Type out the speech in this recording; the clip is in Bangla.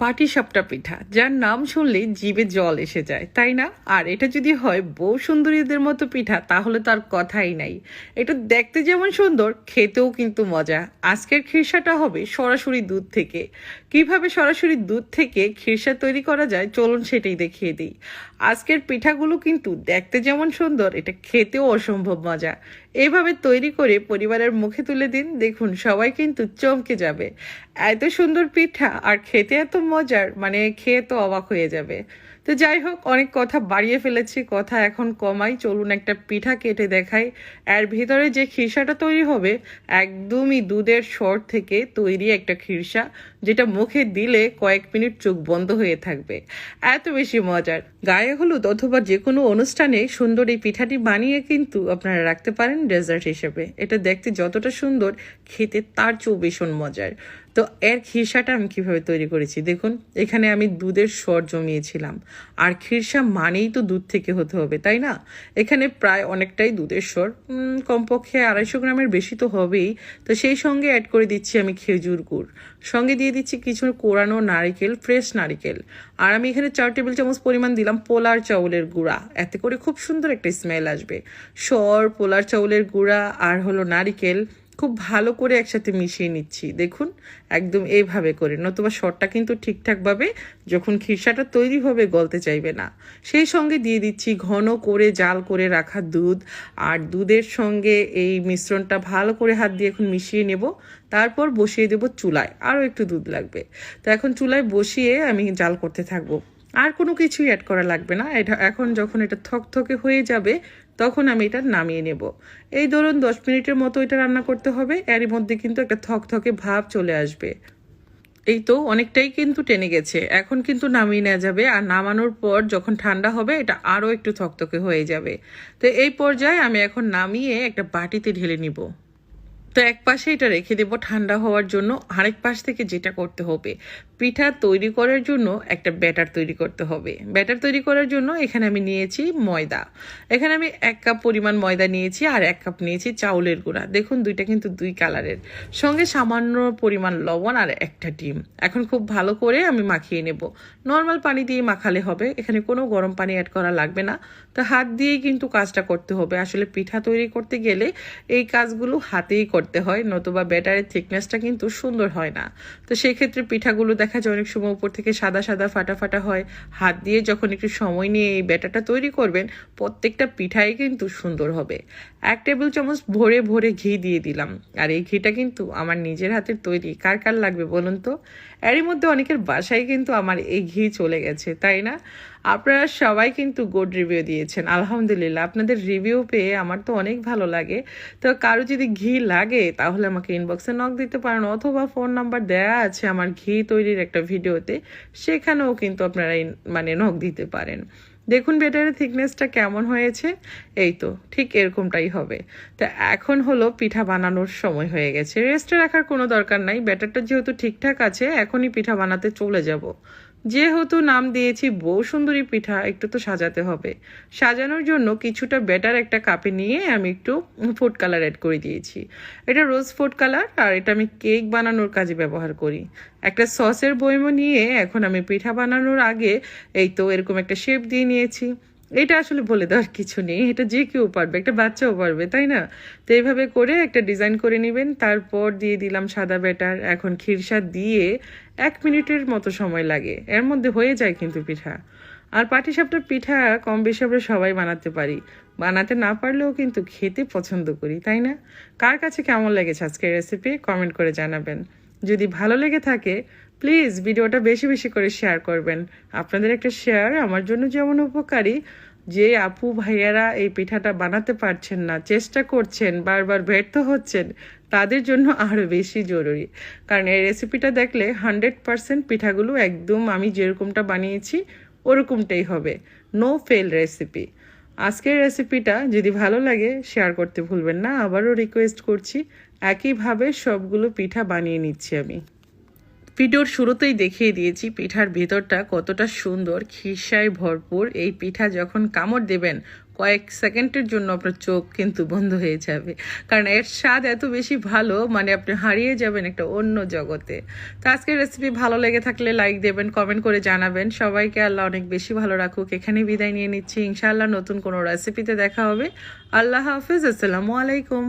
পাটিসাপটা পিঠা, যার নাম শুনলেই জিভে জল এসে যায়, তাই না? আর এটা যদি হয় বউ সুন্দরীদের মতো পিঠা, তাহলে তো আর কথাই নাই। এটা দেখতে যেমন সুন্দর, খেতেও কিন্তু মজা। আজকের খিরসাটা হবে সরাসরি দুধ থেকে। কিভাবে সরাসরি দুধ থেকে খিরসা তৈরি করা যায়, চলুন সেটাই দেখিয়ে দিই। আজকের পিঠাগুলো কিন্তু দেখতে যেমন সুন্দর, এটা খেতেও অসম্ভব মজা। এইভাবে তৈরি করে পরিবারের মুখে তুলে দিন, দেখুন সবাই কিন্তু চমকে যাবে। এত সুন্দর পিঠা আর খেতে এত মজার, মানে খেয়ে তো অবাক হয়ে যাবে। তো যাই হোক, অনেক কথা বাড়িয়ে ফেলেছি, কথা এখন কমাই, চলুন একটা পিঠা কেটে দেখাই। এর ভিতরে যে খিরসাটা তৈরি হবে, একদমই দুধের সর থেকে তৈরি একটা খিরসা, যেটা মুখে দিলে কয়েক মিনিট চোখ বন্ধ হয়ে থাকবে, এত বেশি মজার। গায়ে হলুদ অথবা যে কোনো অনুষ্ঠানে সুন্দর এই পিঠাটি বানিয়ে কিন্তু আপনারা রাখতে পারেন ডেজার্ট হিসেবে। এটা দেখতে যতটা সুন্দর, খেতে তার চেয়েও ভীষণ মজার। তো এর খিরসাটা আমি কিভাবে তৈরি করেছি দেখুন। এখানে আমি দুধের সর জমিয়েছিলাম, আর খিরসা মানেই তো দুধ থেকে হতে হবে, তাই না? এখানে প্রায় অনেকটাই দুধের সর, কমপক্ষে 250 গ্রামের বেশি তো হবেই। তো সেই সঙ্গে অ্যাড করে দিচ্ছি আমি খেজুর গুড়, সঙ্গে দিয়ে দিচ্ছি কিছু কোরানো নারিকেল, ফ্রেশ নারিকেল। আর আমি এখানে 4 টেবিল চামচ পরিমাণ দিলাম পোলার চাউলের গুঁড়া, এতে করে খুব সুন্দর একটা স্মেল আসবে। সর, পোলার চাউলের গুঁড়া আর হলো নারিকেল খুব ভালো করে একসাথে মিশিয়ে নিচ্ছি, দেখুন একদম এইভাবে করে, নতুবা সরটা কিন্তু ঠিকঠাকভাবে যখন খিরসাটা তৈরি হবে গলতে চাইবে না। সেই সঙ্গে দিয়ে দিচ্ছি ঘন করে জাল করে রাখা দুধ, আর দুধের সঙ্গে এই মিশ্রণটা ভালো করে হাত দিয়ে এখন মিশিয়ে নেব। তারপর বসিয়ে দেব চুলায়, আরও একটু দুধ লাগবে। তো এখন চুলায় বসিয়ে আমি জাল করতে থাকবো, আর কোনো কিছুই অ্যাড করা লাগবে না। এটা এখন যখন এটা থকথকে হয়ে যাবে, তখন আমি এটা নামিয়ে নেব। এই ধরুন 10 মিনিটের মতো এটা রান্না করতে হবে, এরই মধ্যে কিন্তু একটা থকথকে ভাব চলে আসবে। এই তো অনেকটাই কিন্তু টেনে গেছে, এখন কিন্তু নামিয়ে নেওয়া যাবে। আর নামানোর পর যখন ঠান্ডা হবে, এটা আরও একটু থকথকে হয়ে যাবে। তো এই পর্যায়ে আমি এখন নামিয়ে একটা বাটিতে ঢেলে নিব। তো এক পাশে এটা রেখে দেবো ঠান্ডা হওয়ার জন্য। আরেক পাশ থেকে যেটা করতে হবে, পিঠা তৈরি করার জন্য একটা ব্যাটার তৈরি করতে হবে। ব্যাটার তৈরি করার জন্য এখানে আমি নিয়েছি ময়দা। এখানে আমি 1 কাপ পরিমাণ ময়দা নিয়েছি, আর 1 কাপ নিয়েছি চাউলের গুঁড়া। দেখুন দুইটা কিন্তু দুই কালারের। সঙ্গে সামান্য পরিমাণ লবণ আর একটা ডিম। এখন খুব ভালো করে আমি মাখিয়ে নেব। নর্মাল পানি দিয়ে মাখালে হবে, এখানে কোনো গরম পানি অ্যাড করা লাগবে না। তো হাত দিয়েই কিন্তু কাজটা করতে হবে। আসলে পিঠা তৈরি করতে গেলে এই কাজগুলো হাতেই করতে হয়, নতুবা ব্যাটারের থিকনেসটা কিন্তু সুন্দর হয় না। তো সেই ক্ষেত্রে পিঠাগুলো দেখা যায় অনেক সময় উপর থেকে সাদা সাদা ফাটা ফাটা হয়। হাত দিয়ে যখন একটু সময় নিয়ে এই ব্যাটারটা তৈরি করবেন, প্রত্যেকটা পিঠাই কিন্তু সুন্দর হবে। 1 টেবিল চামচ ভরে ভরে ঘি দিয়ে দিলাম, আর এই ঘিটা কিন্তু আমার নিজের হাতের তৈরি। কার কার লাগবে বলুন তো? এরই মধ্যে অনেকের বাসায় কিন্তু আমার এই ঘি চলে গেছে, তাই না? আপনারা সবাই কিন্তু গুড রিভিউ দিয়েছেন, আলহামদুলিল্লাহ। আপনাদের রিভিউ পেয়ে আমার তো অনেক ভালো লাগে। তো কারো যদি ঘি লাগে, তাহলে আমাকে ইনবক্সে নক দিতে পারেন, অথবা ফোন নাম্বার দেয়া আছে আমার ঘি তৈরির একটা ভিডিওতে, সেখানেও কিন্তু আপনারা মানে নক দিতে পারেন। দেখুন ব্যাটারের থিকনেসটা কেমন হয়েছে, এই তো ঠিক এরকমটাই হবে। তো এখন হলো পিঠা বানানোর সময় হয়ে গেছে, রেস্টে রাখার কোনো দরকার নাই। ব্যাটারটা যেহেতু ঠিকঠাক আছে, এখনই পিঠা বানাতে চলে যাব। যেহেতু নাম দিয়েছি বউ সুন্দরী পিঠা, একটু তো সাজাতে হবে। সাজানোর জন্য কিছুটা ব্যাটার একটা কাপে নিয়ে আমি একটু ফুড কালার অ্যাড করে দিয়েছি। এটা রোজ ফুড কালার, আর এটা আমি কেক বানানোর কাজে ব্যবহার করি। একটা সসের বয়মও নিয়ে এখন আমি পিঠা বানানোর আগে এই তো এরকম একটা শেপ দিয়ে নিয়েছি। এটা আসলে বলে দেওয়ার কিছু নেই, এটা যে কেউ পারবে, একটা বাচ্চাও পারবে, তাই না? তো এইভাবে করে একটা ডিজাইন করে নেবেন। তারপর দিয়ে দিলাম সাদা ব্যাটার। এখন খিরসা দিয়ে 1 মিনিটের মতো সময় লাগে, এর মধ্যে হয়ে যায় কিন্তু পিঠা। আর পাটিসাপটার পিঠা কম বেশি আমরা সবাই বানাতে পারি, বানাতে না পারলেও কিন্তু খেতে পছন্দ করি, তাই না? কার কাছে কেমন লেগেছে আজকের রেসিপি, কমেন্ট করে জানাবেন। যদি ভালো লেগে থাকে, প্লিজ ভিডিওটা বেশি বেশি করে শেয়ার করবেন। আপনাদের একটা শেয়ার আমার জন্য যেমন উপকারী, যে আপু ভাইয়ারা এই পিঠাটা বানাতে পারছেন না, চেষ্টা করছেন, বারবার ব্যর্থ হচ্ছেন, তাদের জন্য আরও বেশি জরুরি। কারণ এই রেসিপিটা দেখলে 100% পিঠাগুলো একদম আমি যেরকমটা বানিয়েছি ওরকমটাই হবে, নো ফেল রেসিপি। আজকের রেসিপিটা যদি ভালো লাগে শেয়ার করতে ভুলবেন না। আবারও রিকোয়েস্ট করছি, একইভাবে সবগুলো পিঠা বানিয়ে নিচ্ছি আমি। ভিডিওর শুরুতেই দেখিয়ে দিয়েছি পিঠার ভেতরটা কতটা সুন্দর, খিসায় ভরপুর। এই পিঠা যখন কামড় দেবেন কয়েক সেকেন্ডের জন্য আপনার চোখ কিন্তু বন্ধ হয়ে যাবে, কারণ এর স্বাদ এত বেশি ভালো, মানে আপনি হারিয়ে যাবেন একটা অন্য জগতে। তো আজকের রেসিপি ভালো লেগে থাকলে লাইক দেবেন, কমেন্ট করে জানাবেন। সবাইকে আল্লাহ অনেক বেশি ভালো রাখুক। এখানেই বিদায় নিয়ে নিচ্ছি, ইনশাআল্লাহ নতুন কোনো রেসিপিতে দেখা হবে। আল্লাহ হাফিজ, আসসালামু আলাইকুম।